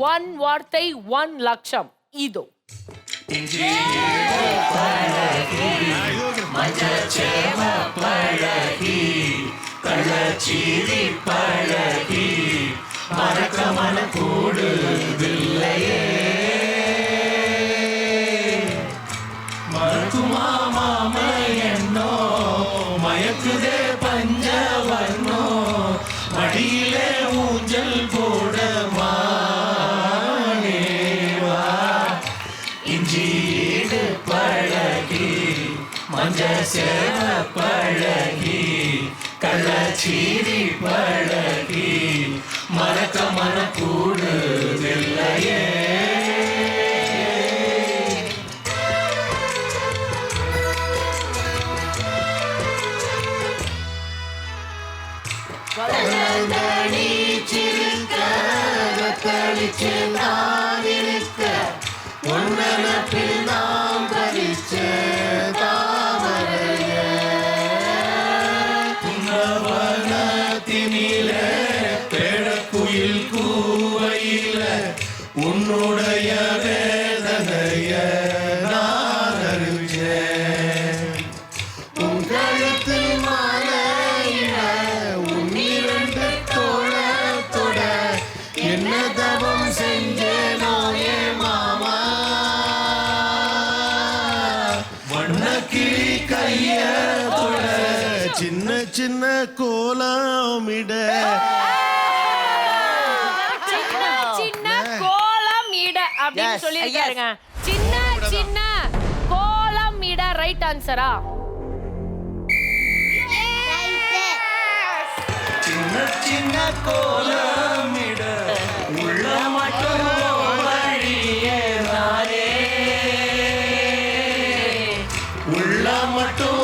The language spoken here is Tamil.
ஒன் வார்த்தை 1 லட்சம் இதோ. கள்ளச்சீரி பழகி மறக்க மனம் கூடுதில்லையே மறக்குமா மாமா என்னோ மயக்குதே பஞ்சவர்ணோ மடியிலே ஊஞ்சல் போடமா இஞ்சியீடு பழகி மஞ்ச சேவ பழகி கள்ளச்சீரி பழகி மறக்க மனம் கூடுதில்லையே உன்னப்பில் நாம் பறிச்ச தாமரையில பேடக்குயில் கூவையில உன்னுடைய வேதனைய நான் அறிஞ்சேன் உன் கழுத்தில் மாலையில உன்னிரண்டு தோளத்தோட என்ன தவம் செஞ்சேனோ ஏ மாமா வண்ணக்கிளி கையோட சின்ன சின்ன கோலமிட சின்ன சின்ன கோலமிட அப்படின்னு சொல்லிருக்காருங்க. சின்ன சின்ன கோலமிட ரைட் ஆன்சரா? சின்ன சின்ன கோலமிட உள்ள மட்டும் வழியே நானே உள்ள மட்டும்